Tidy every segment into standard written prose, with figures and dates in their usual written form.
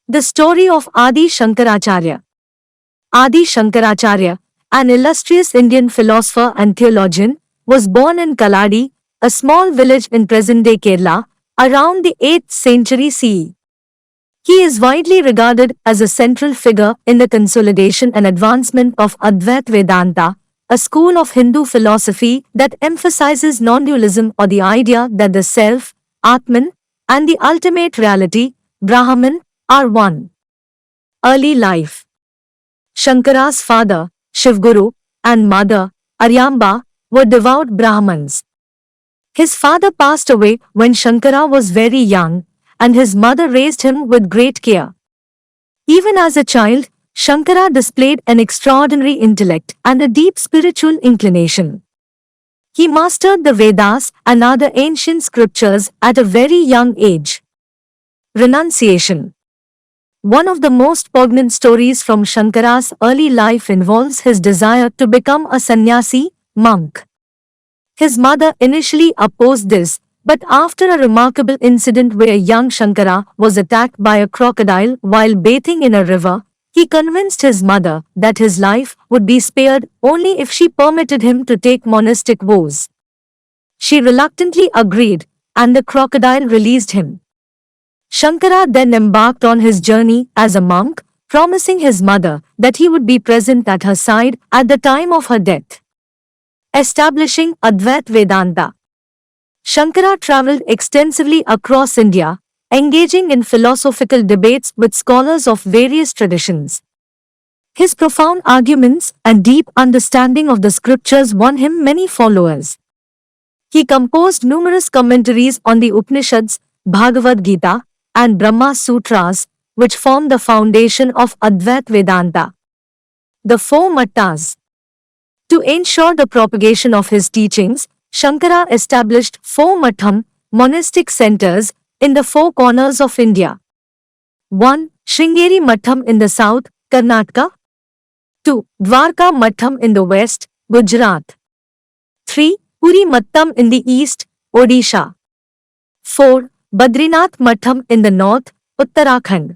The story of Adi Shankaracharya. Adi Shankaracharya, an illustrious Indian philosopher and theologian, was born in Kaladi, a small village in present-day Kerala, around the 8th century CE. He is widely regarded as a central figure in the consolidation and advancement of Advaita Vedanta, a school of Hindu philosophy that emphasizes non-dualism or the idea that the self, Atman, and the ultimate reality, Brahman, are one. Early life. Shankara's father, Shivguru, and mother, Aryamba, were devout Brahmins. His father passed away when Shankara was very young, and his mother raised him with great care. Even as a child, Shankara displayed an extraordinary intellect and a deep spiritual inclination. He mastered the Vedas and other ancient scriptures at a very young age. Renunciation. One of the most poignant stories from Shankara's early life involves his desire to become a sannyasi, monk. His mother initially opposed this, but after a remarkable incident where young Shankara was attacked by a crocodile while bathing in a river, he convinced his mother that his life would be spared only if she permitted him to take monastic vows. She reluctantly agreed, and the crocodile released him. Shankara then embarked on his journey as a monk, promising his mother that he would be present at her side at the time of her death. Establishing Advaita Vedanta. Shankara travelled extensively across India, engaging in philosophical debates with scholars of various traditions. His profound arguments and deep understanding of the scriptures won him many followers. He composed numerous commentaries on the Upanishads, Bhagavad Gita, and Brahma Sutras, which form the foundation of Advaita Vedanta. The Four Mattas. To ensure the propagation of his teachings, Shankara established 4 Matham, monastic centers, in the 4 corners of India. 1. Sringeri Matham in the south, Karnataka. 2. Dwarka Matham in the west, Gujarat. 3. Puri Mattam in the east, Odisha. 4. Badrinath Matham in the north, Uttarakhand.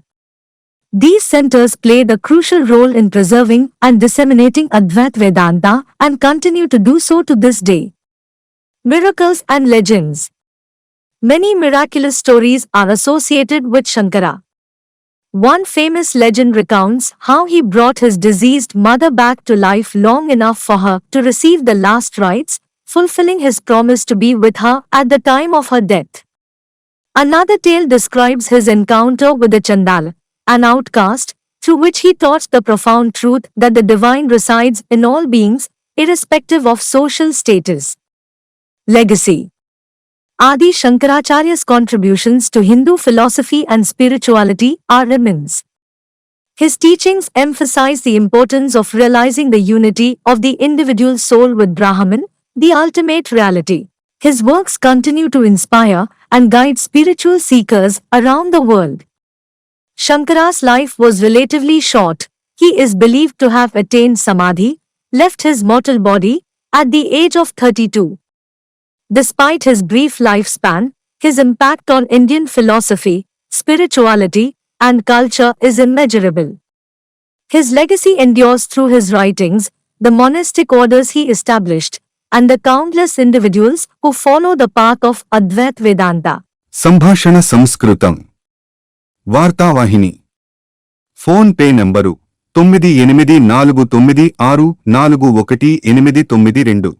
These centers played a crucial role in preserving and disseminating Advaita Vedanta and continue to do so to this day. Miracles and legends. Many miraculous stories are associated with Shankara. One famous legend recounts how he brought his deceased mother back to life long enough for her to receive the last rites, fulfilling his promise to be with her at the time of her death. Another tale describes his encounter with the Chandala, an outcast, through which he taught the profound truth that the divine resides in all beings, irrespective of social status. Legacy. Adi Shankaracharya's contributions to Hindu philosophy and spirituality are immense. His teachings emphasize the importance of realizing the unity of the individual soul with Brahman, the ultimate reality. His works continue to inspire and guide spiritual seekers around the world. Shankara's life was relatively short. He is believed to have attained Samadhi, left his mortal body, at the age of 32. Despite his brief lifespan, his impact on Indian philosophy, spirituality, and culture is immeasurable. His legacy endures through his writings, the monastic orders he established, and the countless individuals who follow the path of Advaita Vedanta. సంభాషణ సంస్కృతం వార్తావాహిని phone pay number 984964418992